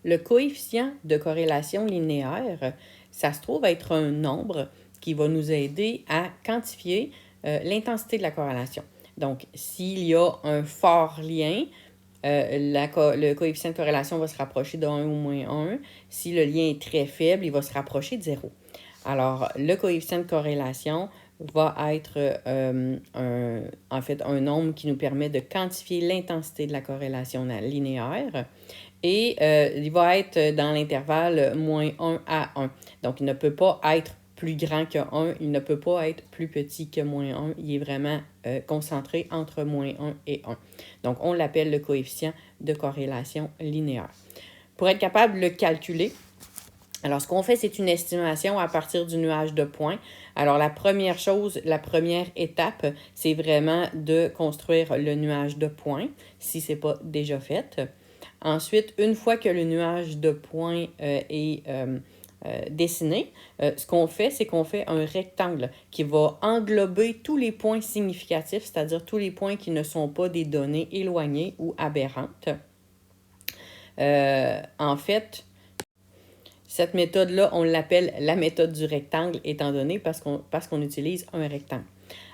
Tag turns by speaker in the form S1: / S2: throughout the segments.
S1: Le coefficient de corrélation linéaire, ça se trouve être un nombre qui va nous aider à quantifier l'intensité de la corrélation. Donc, s'il y a un fort lien, le coefficient de corrélation va se rapprocher de 1 ou moins 1. Si le lien est très faible, il va se rapprocher de 0. Alors, le coefficient de corrélation va être en fait un nombre qui nous permet de quantifier l'intensité de la corrélation linéaire. Et il va être dans l'intervalle moins 1 à 1. Donc, il ne peut pas être plus grand que 1, il ne peut pas être plus petit que moins 1. Il est vraiment concentré entre moins 1 et 1. Donc, on l'appelle le coefficient de corrélation linéaire. Pour être capable de le calculer, alors, ce qu'on fait, c'est une estimation à partir du nuage de points. Alors, la première chose, la première étape, c'est vraiment de construire le nuage de points, si ce n'est pas déjà fait. Ensuite, une fois que le nuage de points est dessiné, ce qu'on fait, c'est qu'on fait un rectangle qui va englober tous les points significatifs, c'est-à-dire tous les points qui ne sont pas des données éloignées ou aberrantes. En fait, cette méthode-là, on l'appelle la méthode du rectangle, étant donné parce qu'on utilise un rectangle.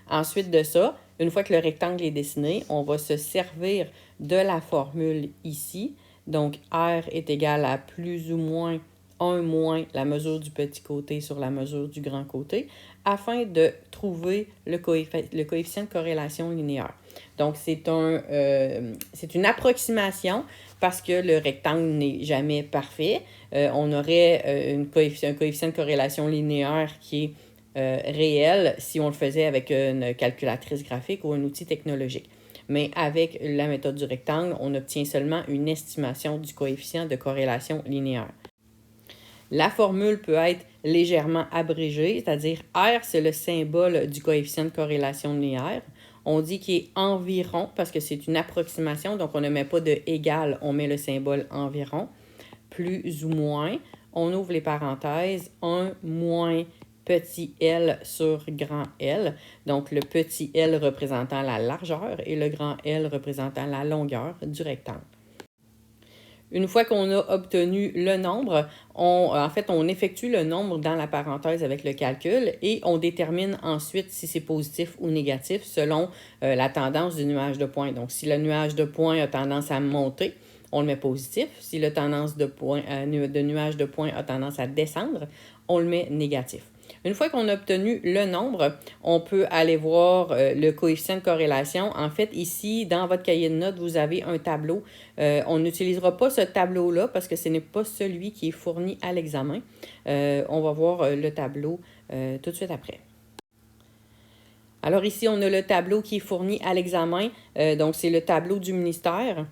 S1: Ensuite de ça, une fois que le rectangle est dessiné, on va se servir de la formule ici. Donc, R est égal à plus ou moins 1 moins la mesure du petit côté sur la mesure du grand côté, afin de trouver le coefficient de corrélation linéaire. Donc, c'est une approximation parce que le rectangle n'est jamais parfait. On aurait un coefficient de corrélation linéaire qui est réel si on le faisait avec une calculatrice graphique ou un outil technologique. Mais avec la méthode du rectangle, on obtient seulement une estimation du coefficient de corrélation linéaire. La formule peut être légèrement abrégée, c'est-à-dire R, c'est le symbole du coefficient de corrélation linéaire. On dit qu'il est environ parce que c'est une approximation, donc on ne met pas de égal, on met le symbole environ. Plus ou moins, on ouvre les parenthèses, 1 moins petit l sur grand L. Donc, le petit l représentant la largeur et le grand L représentant la longueur du rectangle. Une fois qu'on a obtenu le nombre, on effectue le nombre dans la parenthèse avec le calcul et on détermine ensuite si c'est positif ou négatif selon la tendance du nuage de points. Donc, si le nuage de points a tendance à monter, on le met positif. Si le tendance de nuage de points a tendance à descendre, on le met négatif. Une fois qu'on a obtenu le nombre, on peut aller voir le coefficient de corrélation. En fait, ici, dans votre cahier de notes, vous avez un tableau. On n'utilisera pas ce tableau-là parce que ce n'est pas celui qui est fourni à l'examen. On va voir le tableau tout de suite après. Alors ici, on a le tableau qui est fourni à l'examen. Donc, c'est le tableau du ministère.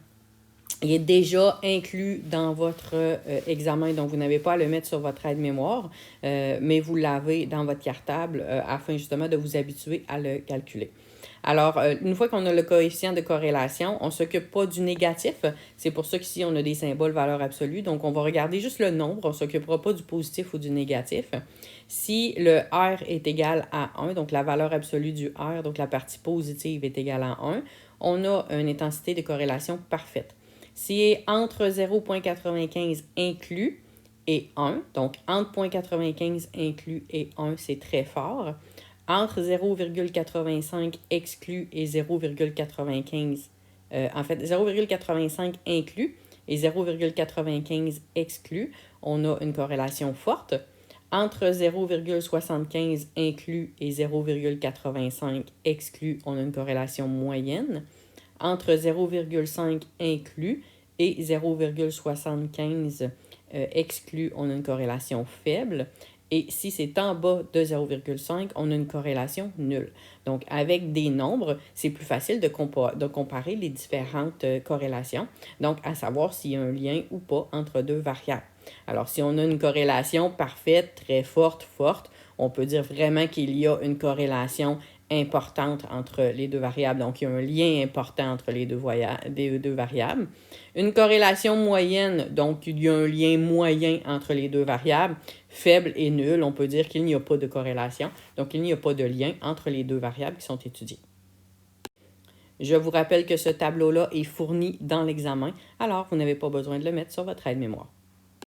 S1: Il est déjà inclus dans votre examen, donc vous n'avez pas à le mettre sur votre aide-mémoire, mais vous l'avez dans votre cartable afin justement de vous habituer à le calculer. Alors, une fois qu'on a le coefficient de corrélation, on ne s'occupe pas du négatif. C'est pour ça qu'ici, on a des symboles valeur absolue. Donc, on va regarder juste le nombre. On ne s'occupera pas du positif ou du négatif. Si le R est égal à 1, donc la valeur absolue du R, donc la partie positive est égale à 1, on a une intensité de corrélation parfaite. Si entre 0,95 inclus et 1, donc entre 0,95 inclus et 1, c'est très fort. Entre 0,85 exclus et 0,95, en fait 0,85 inclus et 0,95 exclus, on a une corrélation forte. Entre 0,75 inclus et 0,85 exclus, on a une corrélation moyenne. Entre 0,5 inclus et 0,75 exclus, on a une corrélation faible. Et si c'est en bas de 0,5, on a une corrélation nulle. Donc, avec des nombres, c'est plus facile de comparer les différentes corrélations. Donc, à savoir s'il y a un lien ou pas entre deux variables. Alors, si on a une corrélation parfaite, très forte, on peut dire vraiment qu'il y a une corrélation importante entre les deux variables. Donc, il y a un lien important entre les deux variables. Une corrélation moyenne, donc il y a un lien moyen entre les deux variables. Faible et nul, on peut dire qu'il n'y a pas de corrélation. Donc, il n'y a pas de lien entre les deux variables qui sont étudiées. Je vous rappelle que ce tableau-là est fourni dans l'examen, alors vous n'avez pas besoin de le mettre sur votre aide-mémoire.